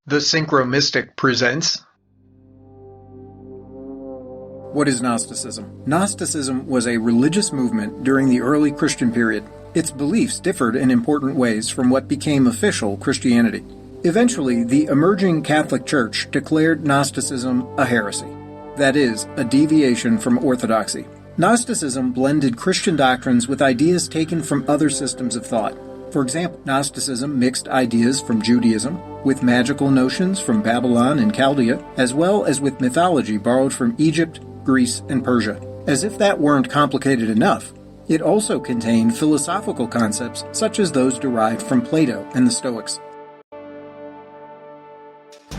The Synchromystic presents. What is Gnosticism? Gnosticism was a religious movement during the early Christian period. Its beliefs differed in important ways from what became official Christianity. Eventually, the emerging Catholic Church declared Gnosticism a heresy, that is, a deviation from orthodoxy. Gnosticism blended Christian doctrines with ideas taken from other systems of thought. For example, Gnosticism mixed ideas from Judaism with magical notions from Babylon and Chaldea, as well as with mythology borrowed from Egypt, Greece, and Persia. As if that weren't complicated enough, it also contained philosophical concepts such as those derived from Plato and the Stoics.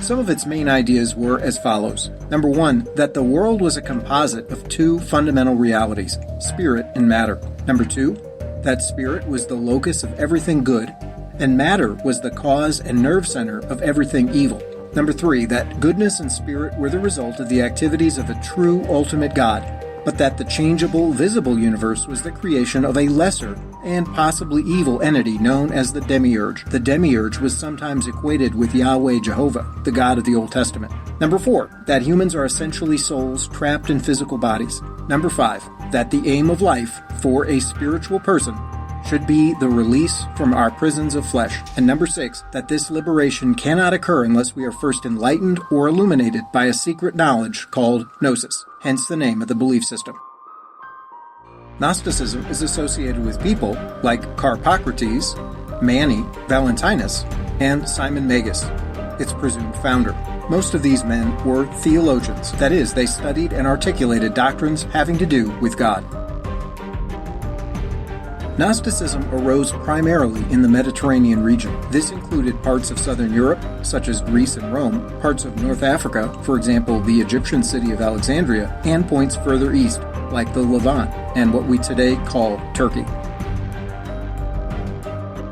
Some of its main ideas were as follows. Number one, that the world was a composite of two fundamental realities, spirit and matter. Number two, that spirit was the locus of everything good, and matter was the cause and nerve center of everything evil. Number three, that goodness and spirit were the result of the activities of a true ultimate God, but that the changeable, visible universe was the creation of a lesser and possibly evil entity known as the demiurge. The demiurge was sometimes equated with Yahweh Jehovah, the God of the Old Testament. Number four, that humans are essentially souls trapped in physical bodies. Number five, that the aim of life for a spiritual person should be the release from our prisons of flesh. And number six, that this liberation cannot occur unless we are first enlightened or illuminated by a secret knowledge called gnosis, hence the name of the belief system. Gnosticism is associated with people like Carpocrates, Mani, Valentinus, and Simon Magus, its presumed founder. Most of these men were theologians, that is, they studied and articulated doctrines having to do with God. Gnosticism arose primarily in the Mediterranean region. This included parts of southern Europe, such as Greece and Rome, parts of North Africa, for example, the Egyptian city of Alexandria, and points further east, like the Levant, and what we today call Turkey.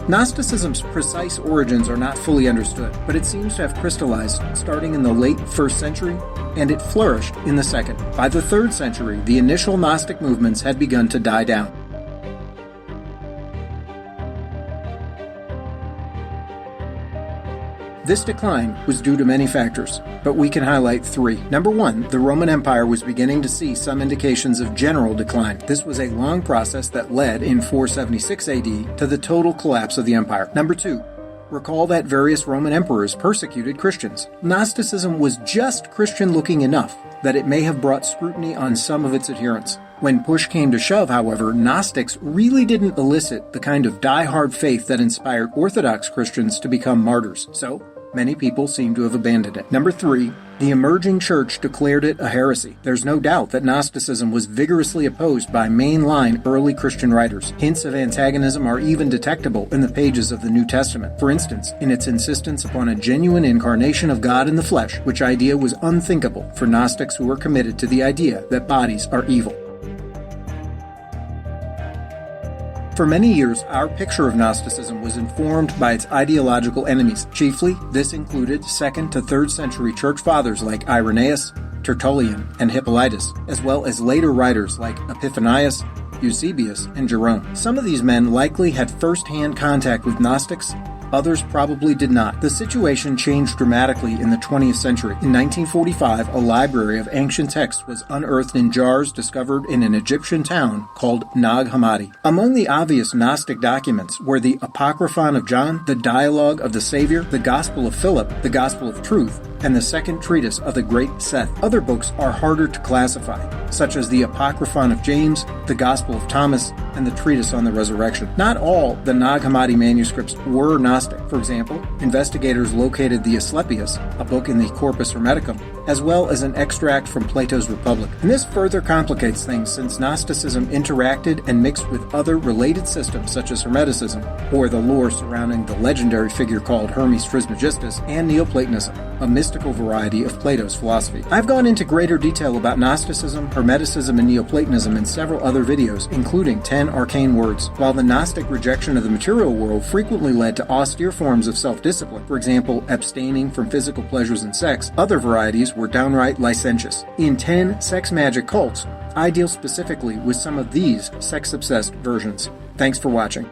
Gnosticism's precise origins are not fully understood, but it seems to have crystallized starting in the late 1st century, and it flourished in the 2nd. By the 3rd century, the initial Gnostic movements had begun to die down. This decline was due to many factors, but we can highlight three. Number one, the Roman Empire was beginning to see some indications of general decline. This was a long process that led, in 476 AD, to the total collapse of the empire. Number two, recall that various Roman emperors persecuted Christians. Gnosticism was just Christian-looking enough that it may have brought scrutiny on some of its adherents. When push came to shove, however, Gnostics really didn't elicit the kind of die-hard faith that inspired Orthodox Christians to become martyrs. So, many people seem to have abandoned it. Number three, the emerging church declared it a heresy. There's no doubt that Gnosticism was vigorously opposed by mainline early Christian writers. Hints of antagonism are even detectable in the pages of the New Testament. For instance, in its insistence upon a genuine incarnation of God in the flesh, which idea was unthinkable for Gnostics who were committed to the idea that bodies are evil. For many years, our picture of Gnosticism was informed by its ideological enemies. Chiefly, this included 2nd to 3rd century church fathers like Irenaeus, Tertullian, and Hippolytus, as well as later writers like Epiphanius, Eusebius, and Jerome. Some of these men likely had first-hand contact with Gnostics, others probably did not. The situation changed dramatically in the 20th century. In 1945, a library of ancient texts was unearthed in jars discovered in an Egyptian town called Nag Hammadi. Among the obvious Gnostic documents were the Apocryphon of John, the Dialogue of the Savior, the Gospel of Philip, the Gospel of Truth, and the second treatise of the Great Seth. Other books are harder to classify, such as the Apocryphon of James, the Gospel of Thomas, and the Treatise on the Resurrection. Not all the Nag Hammadi manuscripts were Gnostic. For example, investigators located the Asclepius, a book in the Corpus Hermeticum, as well as an extract from Plato's Republic. And this further complicates things since Gnosticism interacted and mixed with other related systems such as Hermeticism, or the lore surrounding the legendary figure called Hermes Trismegistus, and Neoplatonism, a mystical variety of Plato's philosophy. I've gone into greater detail about Gnosticism, Hermeticism, and Neoplatonism in several other videos, including 10 arcane words. While the Gnostic rejection of the material world frequently led to austere forms of self-discipline, for example, abstaining from physical pleasures and sex, other varieties were downright licentious. In 10 sex magic cults, I deal specifically with some of these sex-obsessed versions. Thanks for watching.